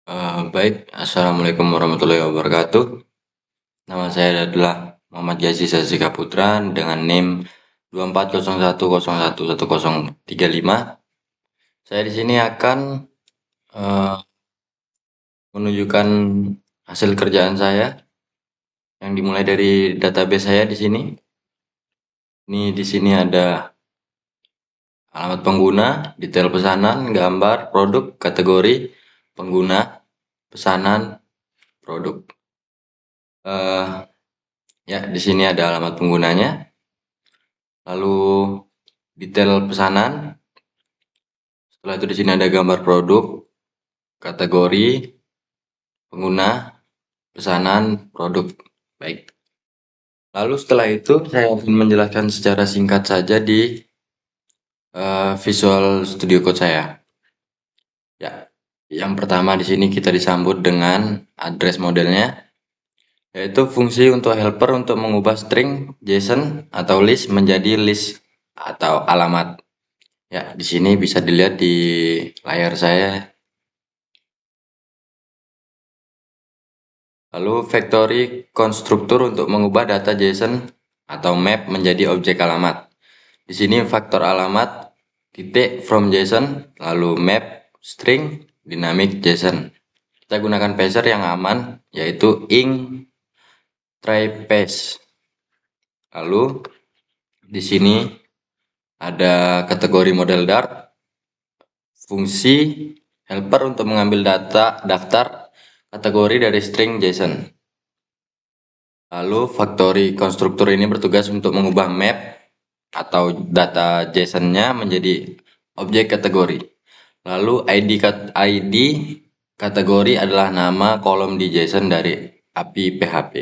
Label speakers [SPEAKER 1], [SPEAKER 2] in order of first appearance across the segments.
[SPEAKER 1] Baik, Assalamualaikum warahmatullahi wabarakatuh. Nama saya adalah Muhammad Yazi Sazika Putra dengan NIM 2401011035. Saya di sini akan eh, menunjukkan hasil kerjaan saya yang dimulai dari database saya di sini. Ini di sini ada alamat pengguna, detail pesanan, gambar, produk, kategori, pengguna, pesanan, produk. Eh, ya, di sini ada alamat penggunanya. Lalu detail pesanan. Setelah itu di sini ada gambar produk, kategori, pengguna, pesanan, produk. Baik. Lalu setelah itu saya akan menjelaskan secara singkat saja di Visual Studio Code saya. Ya, yang pertama di sini kita disambut dengan address modelnya, yaitu fungsi untuk helper untuk mengubah string JSON atau list menjadi list atau alamat. Ya, di sini bisa dilihat di layar saya. Lalu factory konstruktur untuk mengubah data JSON atau map menjadi objek alamat. Di sini faktor alamat titik from JSON, lalu map string dynamic JSON. Kita gunakan parser yang aman, yaitu ing try paste. Lalu di sini ada kategori model Dart, fungsi helper untuk mengambil data daftar kategori dari string JSON. Lalu factory konstruktur ini bertugas untuk mengubah map atau data JSON-nya menjadi objek kategori. Lalu ID kategori adalah nama kolom di JSON dari API PHP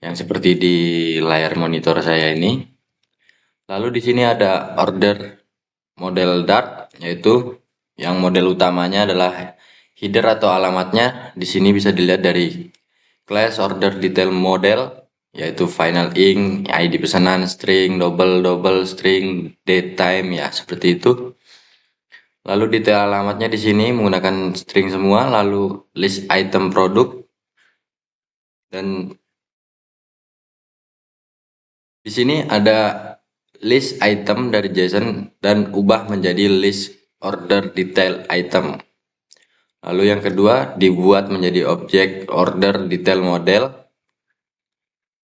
[SPEAKER 1] yang seperti di layar monitor saya ini. Lalu di sini ada order model Dart, yaitu yang model utamanya adalah header atau alamatnya. Di sini bisa dilihat dari class order detail model, yaitu final ing, ID pesanan, string, double string, date time, ya seperti itu. Lalu detail alamatnya di sini menggunakan string semua, lalu list item produk, dan di sini ada list item dari JSON dan ubah menjadi list order detail item. Lalu yang kedua dibuat menjadi objek order detail model.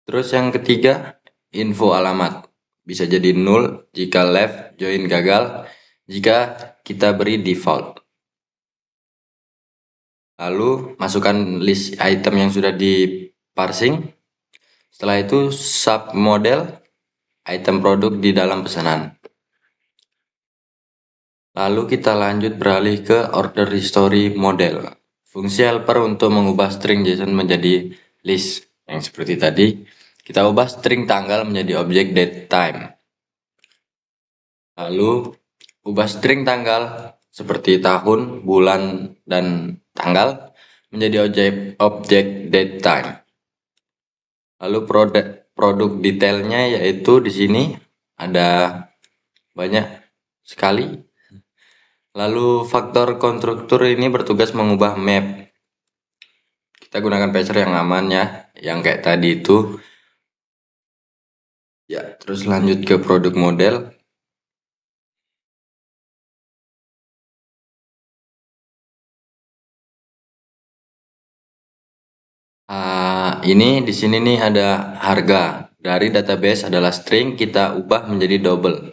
[SPEAKER 1] Terus yang ketiga info alamat. Bisa jadi null jika left join gagal, jika kita beri default. Lalu masukkan list item yang sudah di parsing. Setelah itu sub model item produk di dalam pesanan. Lalu kita lanjut beralih ke order history model. Fungsi helper untuk mengubah string JSON menjadi list. Yang seperti tadi, kita ubah string tanggal menjadi objek date time. Lalu ubah string tanggal seperti tahun, bulan, dan tanggal menjadi objek date time. Lalu produk detailnya yaitu di sini ada banyak sekali. Lalu faktor konstruktur ini bertugas mengubah map. Kita gunakan parser yang aman ya, yang kayak tadi itu. Ya, terus lanjut ke produk model. Ini di sini nih ada harga dari database adalah string, kita ubah menjadi double.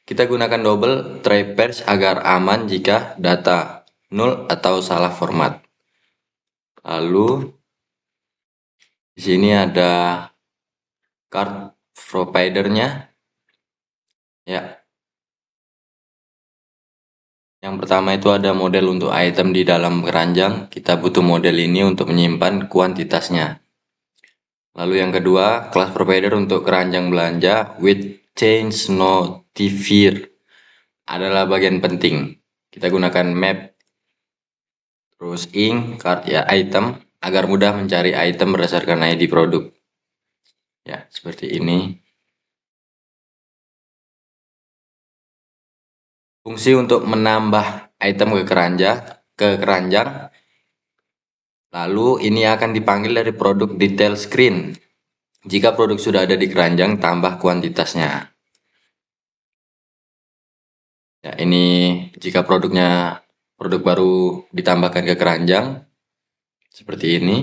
[SPEAKER 1] Kita gunakan double try parse agar aman jika data null atau salah format. Lalu di sini ada card providernya. Ya. Yang pertama itu ada model untuk item di dalam keranjang. Kita butuh model ini untuk menyimpan kuantitasnya. Lalu yang kedua, class provider untuk keranjang belanja with change notifier adalah bagian penting. Kita gunakan map, terus ing, card ya item, agar mudah mencari item berdasarkan ID produk. Ya, seperti ini. Fungsi untuk menambah item ke keranjang Lalu ini akan dipanggil dari produk detail screen. Jika produk sudah ada di keranjang, tambah kuantitasnya. Ya, ini jika produk baru ditambahkan ke keranjang seperti ini.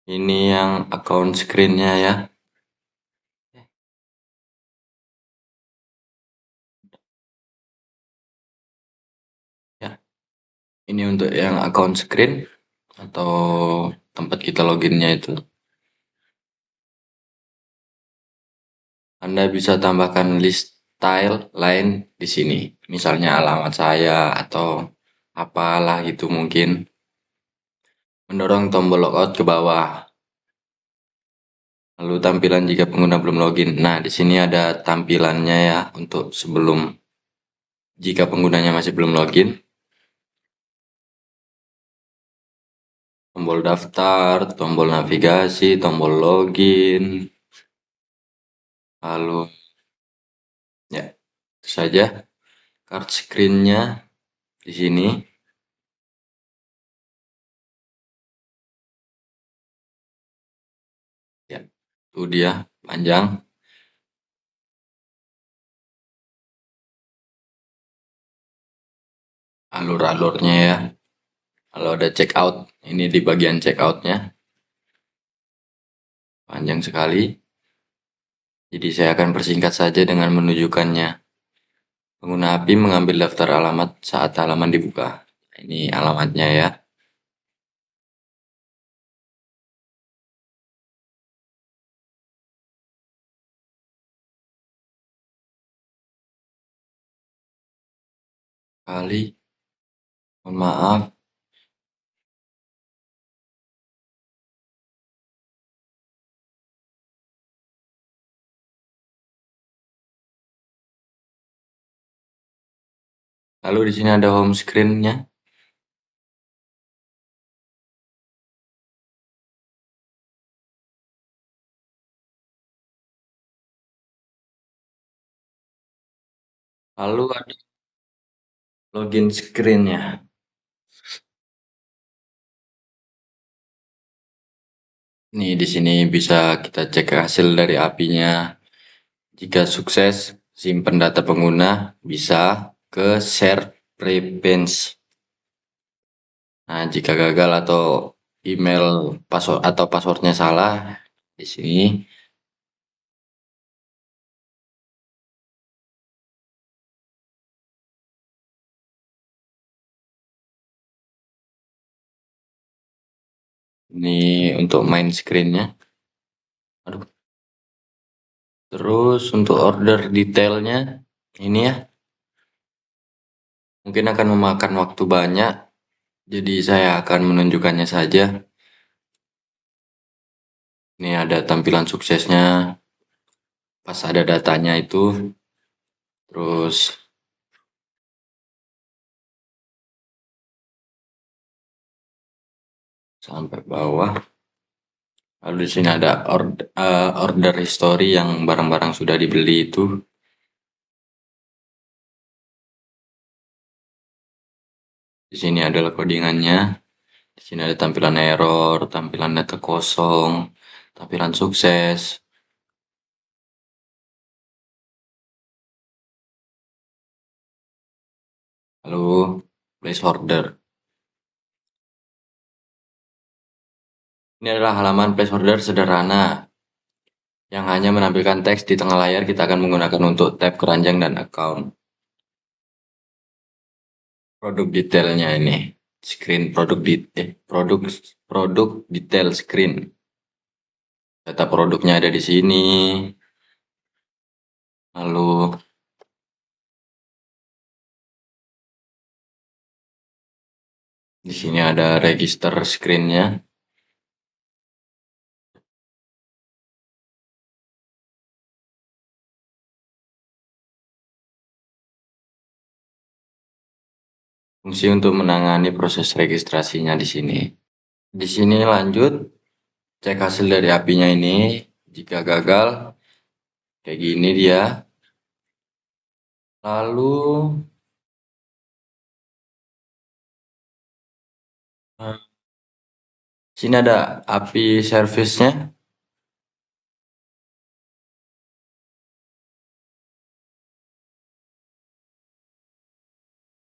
[SPEAKER 1] Ini yang account screen-nya ya. Ya, ini untuk yang account screen atau tempat kita loginnya itu. Anda bisa tambahkan list style lain di sini. Misalnya alamat saya atau apalah gitu mungkin. Mendorong tombol logout ke bawah. Lalu tampilan jika pengguna belum login. Nah, di sini ada tampilannya ya untuk sebelum jika penggunanya masih belum login. Tombol daftar, tombol navigasi, tombol login. Lalu ya, itu saja card screen-nya di sini. Ya, itu dia panjang. Alur-alurnya ya. Kalau ada check out, ini di bagian check out-nya. Panjang sekali. Jadi saya akan persingkat saja dengan menunjukkannya. Pengguna API mengambil daftar alamat saat halaman dibuka. Ini alamatnya ya. Kali, mohon maaf. Lalu di sini ada home screen-nya. Lalu ada login screen-nya. Nih di sini bisa kita cek hasil dari API-nya. Jika sukses, simpan data pengguna, bisa ke share preference. Nah, jika gagal atau email password atau passwordnya salah, di sini ini untuk main screen-nya. Aduh. Terus untuk order detailnya ini ya, mungkin akan memakan waktu banyak, jadi saya akan menunjukkannya saja. Ini ada tampilan suksesnya, pas ada datanya itu, terus sampai bawah. Lalu di sini ada order history yang barang-barang sudah dibeli itu. Di sini adalah codingannya. Di sini ada tampilan error, tampilan data kosong, tampilan sukses. Lalu place order. Ini adalah halaman place order sederhana yang hanya menampilkan teks di tengah layar. Kita akan menggunakan untuk tab keranjang dan account. Produk detailnya ini. Screen produk detail screen. Data produknya ada di sini. Lalu di sini ada register screen-nya. Fungsi untuk menangani proses registrasinya di sini. Di sini lanjut. cek hasil dari API-nya ini. Jika gagal, kayak gini dia. Lalu sini ada API service-nya.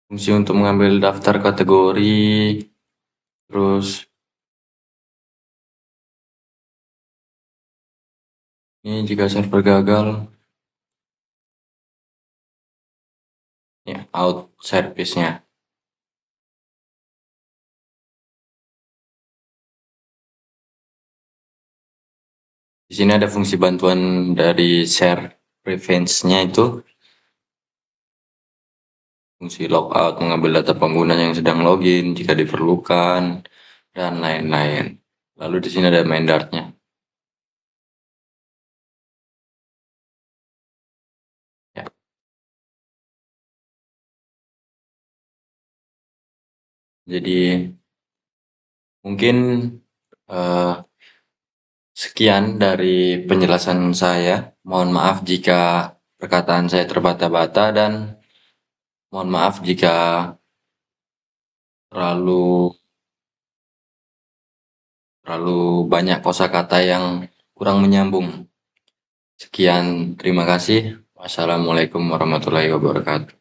[SPEAKER 1] Fungsi untuk mengambil daftar kategori. Terus ini jika server gagal, ya out service-nya. Di sini ada fungsi bantuan dari share prevents-nya itu. Fungsi logout mengambil data pengguna yang sedang login jika diperlukan dan lain-lain. Lalu di sini ada main dart-nya. Ya. Jadi mungkin eh, sekian dari penjelasan saya. Mohon maaf jika perkataan saya terbata-bata dan mohon maaf jika terlalu banyak kosakata yang kurang menyambung. Sekian, terima kasih. Wassalamualaikum warahmatullahi wabarakatuh.